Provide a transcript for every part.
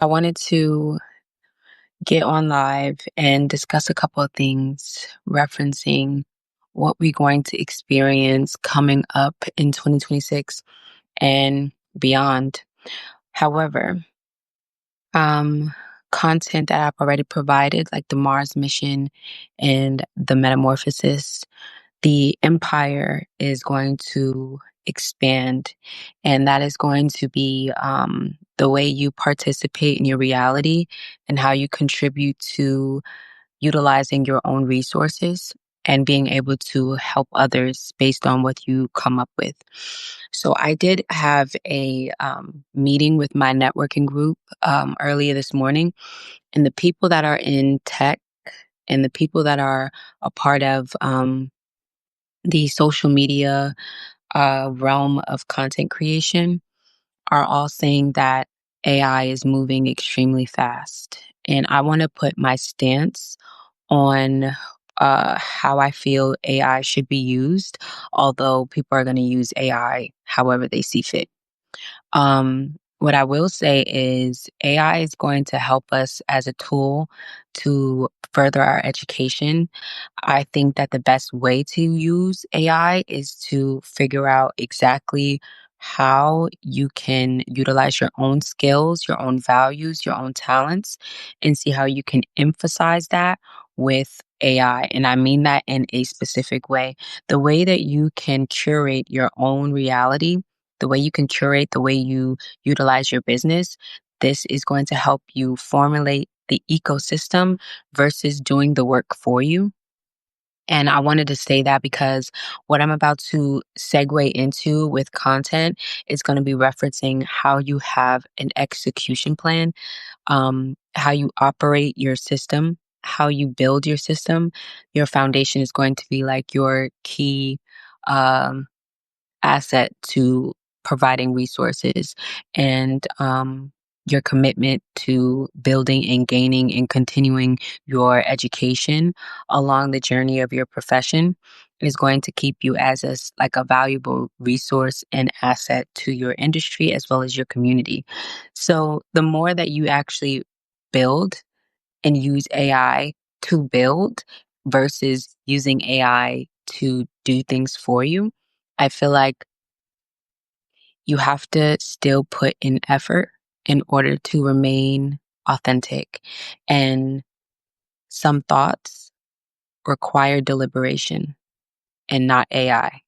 I wanted to get on live and discuss a couple of things referencing what we're going to experience coming up in 2026 and beyond. However, um, content that I've already provided, like the Mars mission and the Metamorphosis, the empire is going to expand, and that is going to be the way you participate in your reality and how you contribute to utilizing your own resources and being able to help others based on what you come up with. So I did have a meeting with my networking group earlier this morning, and the people that are in tech and the people that are a part of the social media realm of content creation are all saying that AI is moving extremely fast. And I want to put my stance on how I feel AI should be used, although people are going to use AI however they see fit. What I will say is AI is going to help us as a tool to further our education. I think that the best way to use AI is to figure out exactly how you can utilize your own skills, your own values, your own talents, and see how you can emphasize that with AI. And I mean that in a specific way. The way that you can curate your own reality, the way you can curate the way you utilize your business, this is going to help you formulate the ecosystem versus doing the work for you. And I wanted to say that because what I'm about to segue into with content is going to be referencing how you have an execution plan, how you operate your system, how you build your system. Your foundation is going to be like your key um, asset to providing resources and your commitment to building and gaining and continuing your education along the journey of your profession is going to keep you as like a valuable resource and asset to your industry as well as your community. So the more that you actually build and use AI to build versus using AI to do things for you, I feel like you have to still put in effort in order to remain authentic. And some thoughts require deliberation and not AI.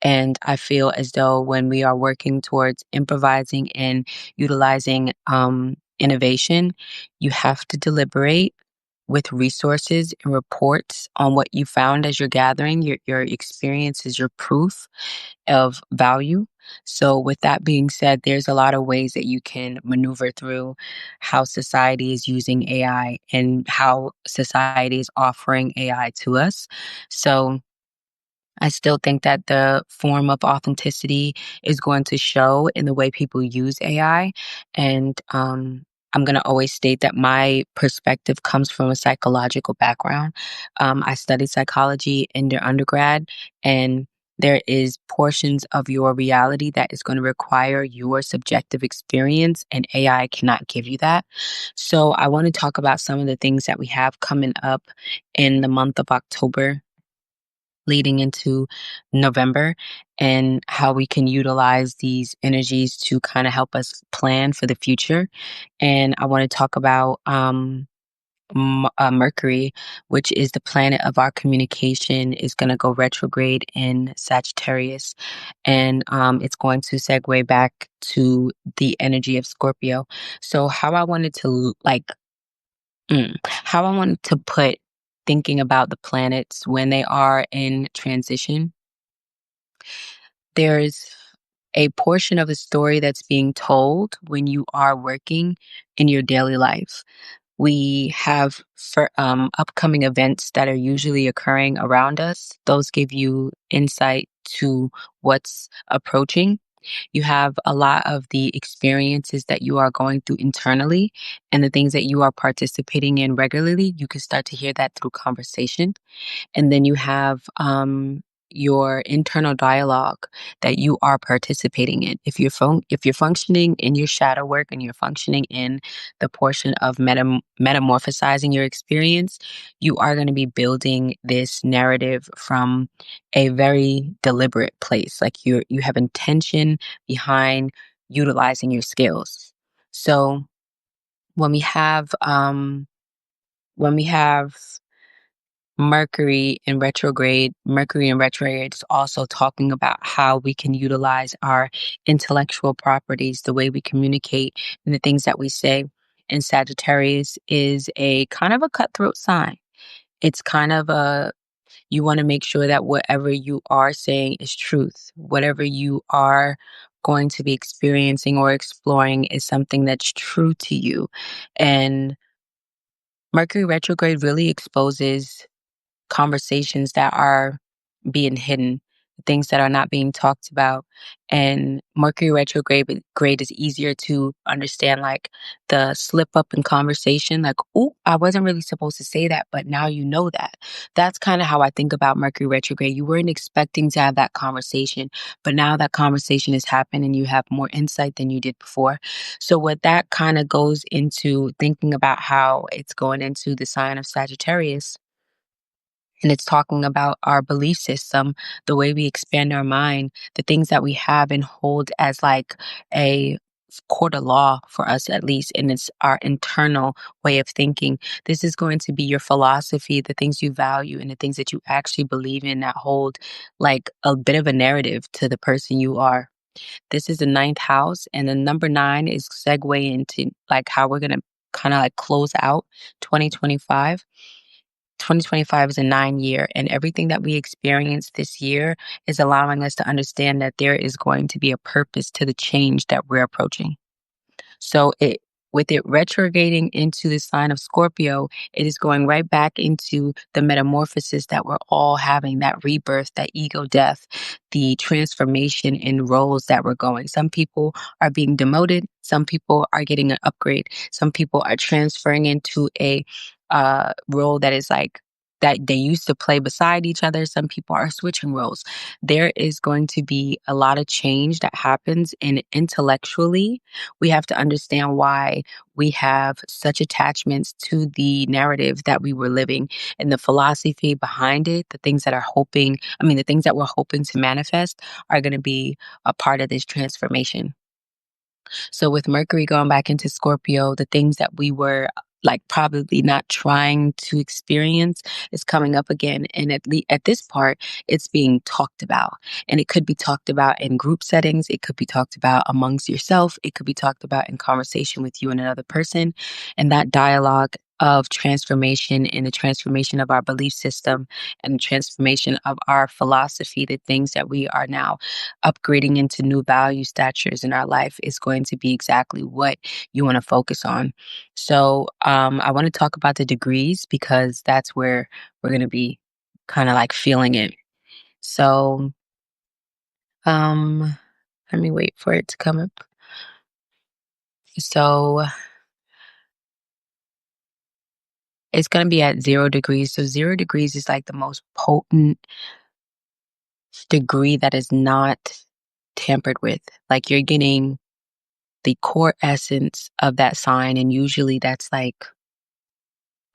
And I feel as though when we are working towards improvising and utilizing innovation, you have to deliberate with resources and reports on what you found as you're gathering. Your experience is your proof of value. So, with that being said, there's a lot of ways that you can maneuver through how society is using AI and how society is offering AI to us. So, I still think that the form of authenticity is going to show in the way people use AI. And I'm going to always state that my perspective comes from a psychological background. I studied psychology in their undergrad, and there is portions of your reality that is going to require your subjective experience, and AI cannot give you that. So I want to talk about some of the things that we have coming up in the month of October leading into November and how we can utilize these energies to kind of help us plan for the future. And I want to talk about Mercury, which is the planet of our communication, is going to go retrograde in Sagittarius. And it's going to segue back to the energy of Scorpio. So, how I wanted to how I wanted to put thinking about the planets when they are in transition, there's a portion of the story that's being told when you are working in your daily life. We have for upcoming events that are usually occurring around us. Those give you insight to what's approaching. You have a lot of the experiences that you are going through internally and the things that you are participating in regularly. You can start to hear that through conversation. And then you have your internal dialogue that you are participating in. If you're functioning in your shadow work and you're functioning in the portion of metamorphosizing your experience, you are going to be building this narrative from a very deliberate place. Like you have intention behind utilizing your skills. So when we have when we have Mercury in retrograde is also talking about how we can utilize our intellectual properties, the way we communicate, and the things that we say. And Sagittarius is a kind of a cutthroat sign. It's kind of you want to make sure that whatever you are saying is truth. Whatever you are going to be experiencing or exploring is something that's true to you. And Mercury retrograde really exposes conversations that are being hidden, things that are not being talked about. And Mercury retrograde is easier to understand, like the slip up in conversation, like, oh, I wasn't really supposed to say that, but now you know that. That's kind of how I think about Mercury retrograde. You weren't expecting to have that conversation, but now that conversation has happened and you have more insight than you did before. So, what that kind of goes into thinking about how it's going into the sign of Sagittarius, and it's talking about our belief system, the way we expand our mind, the things that we have and hold as like a court of law for us, at least, and it's our internal way of thinking. This is going to be your philosophy, the things you value, and the things that you actually believe in that hold like a bit of a narrative to the person you are. This is the ninth house, and the number nine is segue into like how we're gonna kind of like close out 2025. 2025 is a 9 year, and everything that we experience this year is allowing us to understand that there is going to be a purpose to the change that we're approaching. So with it retrograding into the sign of Scorpio, it is going right back into the metamorphosis that we're all having, that rebirth, that ego death, the transformation in roles that we're going. Some people are being demoted, some people are getting an upgrade, some people are transferring into a role that is like that they used to play beside each other. Some people are switching roles. There is going to be a lot of change that happens, and intellectually we have to understand why we have such attachments to the narrative that we were living and the philosophy behind it. The things that we're hoping to manifest are going to be a part of this transformation. So with Mercury going back into Scorpio, the things that we were like probably not trying to experience is coming up again. And at this part, it's being talked about. And it could be talked about in group settings. It could be talked about amongst yourself. It could be talked about in conversation with you and another person. And that dialogue of transformation and the transformation of our belief system and the transformation of our philosophy, the things that we are now upgrading into new value statures in our life is going to be exactly what you want to focus on. So I want to talk about the degrees because that's where we're going to be kind of like feeling it. So let me wait for it to come up. So it's going to be at 0 degrees. So 0 degrees is like the most potent degree that is not tampered with. Like you're getting the core essence of that sign, and usually that's like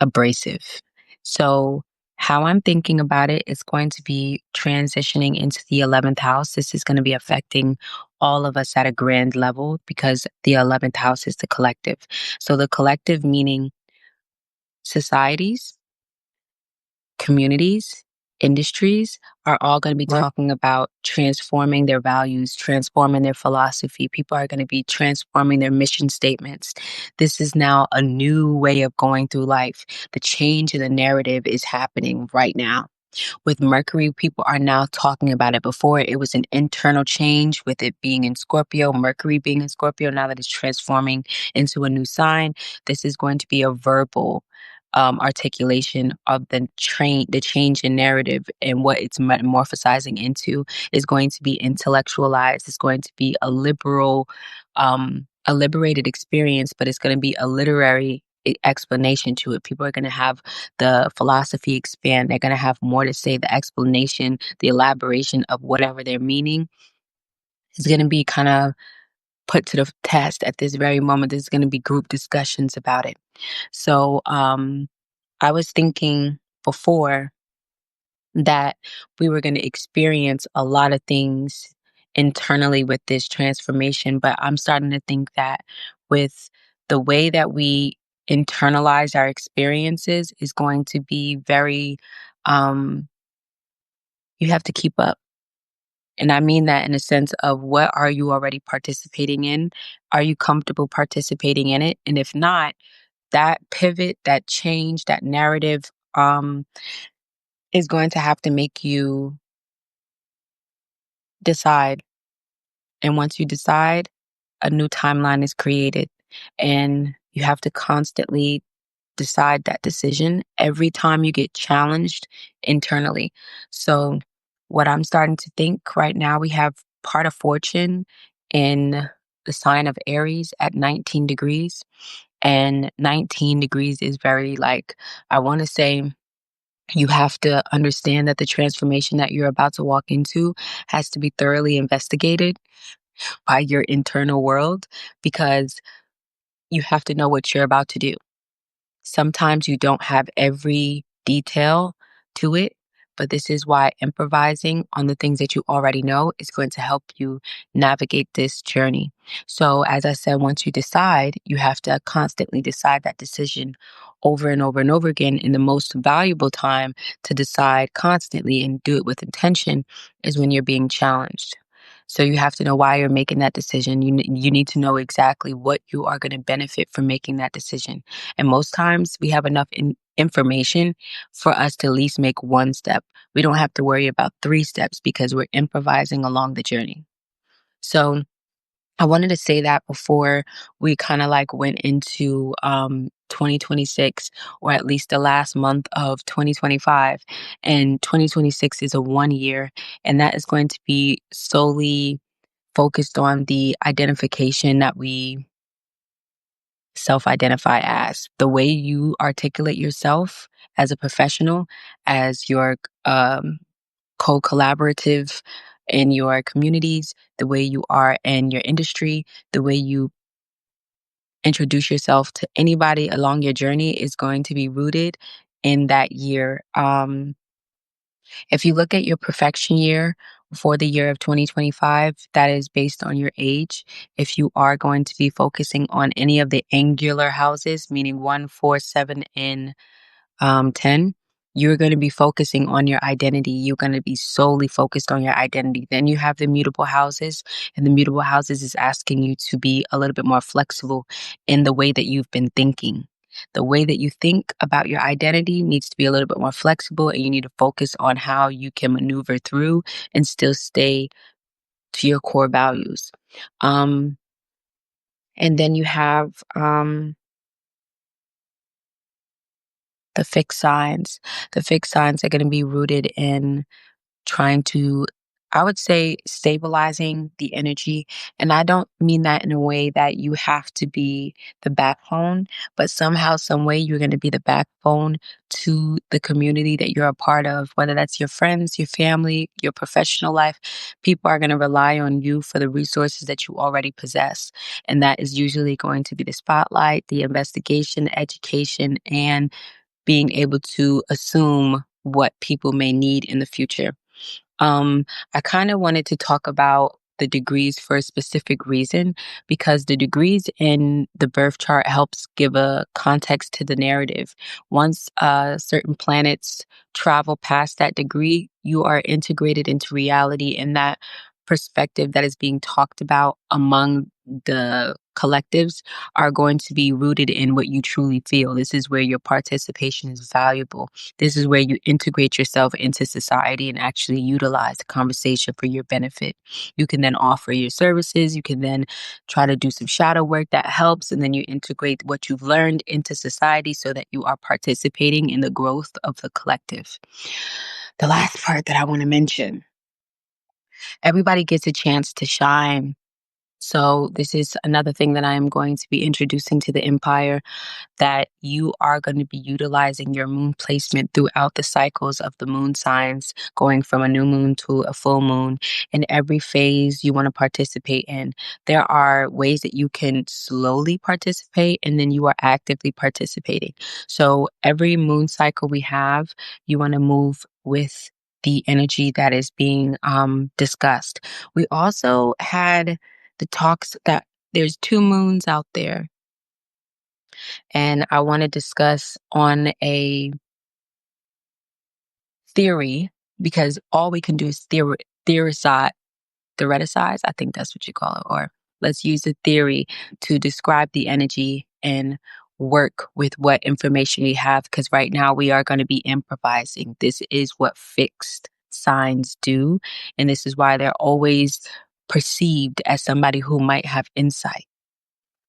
abrasive. So how I'm thinking about it is going to be transitioning into the 11th house. This is going to be affecting all of us at a grand level because the 11th house is the collective. So the collective meaning societies, communities, industries are all going to be talking about transforming their values, transforming their philosophy. People are going to be transforming their mission statements. This is now a new way of going through life. The change in the narrative is happening right now. With Mercury, people are now talking about it. Before, it was an internal change with it being in Scorpio, Mercury being in Scorpio. Now that it's transforming into a new sign, this is going to be a verbal articulation of the change in narrative, and what it's metamorphosizing into is going to be intellectualized. It's going to be a liberated experience, but it's going to be a literary explanation to it. People are going to have the philosophy expand. They're going to have more to say. The explanation, the elaboration of whatever they're meaning is going to be kind of put to the test at this very moment. There's going to be group discussions about it. So I was thinking before that we were going to experience a lot of things internally with this transformation, but I'm starting to think that with the way that we internalize our experiences is going to be very, um, you have to keep up. And I mean that in a sense of what are you already participating in? Are you comfortable participating in it? And if not, that pivot, that change, that narrative um, is going to have to make you decide. And once you decide, a new timeline is created. And you have to constantly decide that decision every time you get challenged internally. So, what I'm starting to think right now, we have part of fortune in the sign of Aries at 19 degrees. And 19 degrees is very like, I want to say, you have to understand that the transformation that you're about to walk into has to be thoroughly investigated by your internal world because you have to know what you're about to do. Sometimes you don't have every detail to it, but this is why improvising on the things that you already know is going to help you navigate this journey. So, as I said, once you decide, you have to constantly decide that decision over and over and over again. And the most valuable time to decide constantly and do it with intention is when you're being challenged. So you have to know why you're making that decision. You need to know exactly what you are going to benefit from making that decision. And most times we have enough information for us to at least make one step. We don't have to worry about 3 steps because we're improvising along the journey. So I wanted to say that before we kind of like went into 2026, or at least the last month of 2025. And 2026 is a 1 year, and that is going to be solely focused on the identification that we self identify as. The way you articulate yourself as a professional, as your co collaborative in your communities, the way you are in your industry, the way you introduce yourself to anybody along your journey is going to be rooted in that year. If you look at your perfection year for the year of 2025, that is based on your age. If you are going to be focusing on any of the angular houses, meaning 1, 4, 7, and 10, you're going to be focusing on your identity. You're going to be solely focused on your identity. Then you have the mutable houses, and the mutable houses is asking you to be a little bit more flexible in the way that you've been thinking. The way that you think about your identity needs to be a little bit more flexible, and you need to focus on how you can maneuver through and still stay to your core values. And then you have the fixed signs. The fixed signs are going to be rooted in trying to, I would say, stabilizing the energy. And I don't mean that in a way that you have to be the backbone, but somehow, some way, you're going to be the backbone to the community that you're a part of, whether that's your friends, your family, your professional life. People are going to rely on you for the resources that you already possess. And that is usually going to be the spotlight, the investigation, the education, and being able to assume what people may need in the future. Um, I kind of wanted to talk about the degrees for a specific reason because the degrees in the birth chart helps give a context to the narrative. Once certain planets travel past that degree, you are integrated into reality, and that perspective that is being talked about among the collectives are going to be rooted in what you truly feel. This is where your participation is valuable. This is where you integrate yourself into society and actually utilize the conversation for your benefit. You can then offer your services. You can then try to do some shadow work that helps. And then you integrate what you've learned into society so that you are participating in the growth of the collective. The last part that I want to mention, everybody gets a chance to shine So this is another thing that I am going to be introducing to the empire, that you are going to be utilizing your moon placement throughout the cycles of the moon signs, going from a new moon to a full moon, in every phase you want to participate in. There are ways that you can slowly participate, and then you are actively participating. So every moon cycle we have, you want to move with the energy that is being discussed. We also had the talks that there's two moons out there, and I want to discuss on a theory, because all we can do is theorize. I think that's what you call it. Or let's use a theory to describe the energy and work with what information we have. Because right now we are going to be improvising. This is what fixed signs do. And this is why they're always perceived as somebody who might have insight.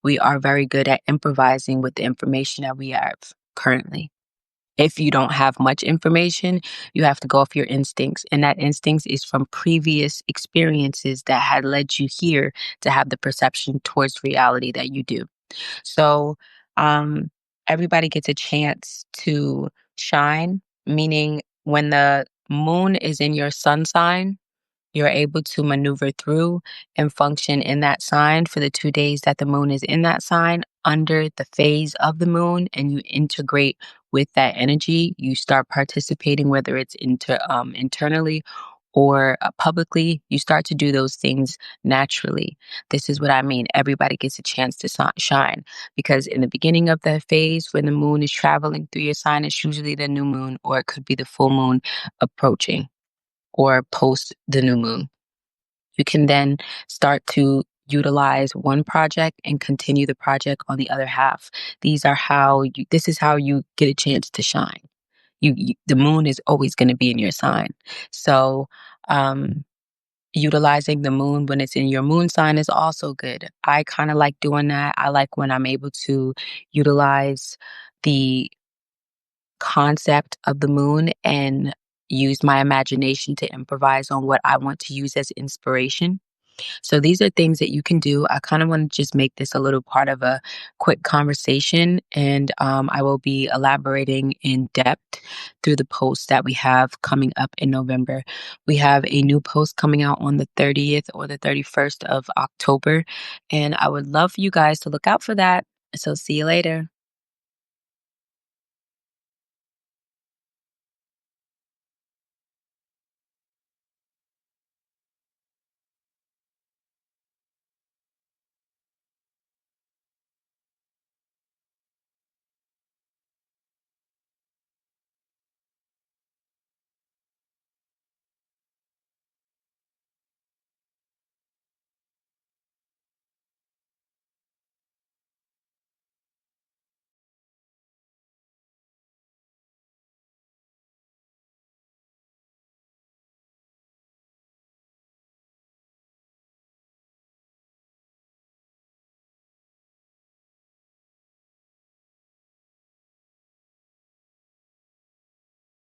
We are very good at improvising with the information that we have currently. If you don't have much information, you have to go off your instincts. And that instincts is from previous experiences that had led you here to have the perception towards reality that you do. So, um, everybody gets a chance to shine, meaning when the moon is in your sun sign, you're able to maneuver through and function in that sign for the 2 days that the moon is in that sign under the phase of the moon, and you integrate with that energy. You start participating, whether it's internally or publicly. You start to do those things naturally. This is what I mean. Everybody gets a chance to shine, because in the beginning of the phase, when the moon is traveling through your sign, it's usually the new moon, or it could be the full moon approaching, or post the new moon. You can then start to utilize one project and continue the project on the other half. This is how you get a chance to shine. The moon is always going to be in your sign. So, utilizing the moon when it's in your moon sign is also good. I kind of like doing that. I like when I'm able to utilize the concept of the moon and use my imagination to improvise on what I want to use as inspiration. So these are things that you can do. I kind of want to just make this a little part of a quick conversation, and I will be elaborating in depth through the posts that we have coming up in November. We have a new post coming out on the 30th or the 31st of October, and I would love for you guys to look out for that. So see you later.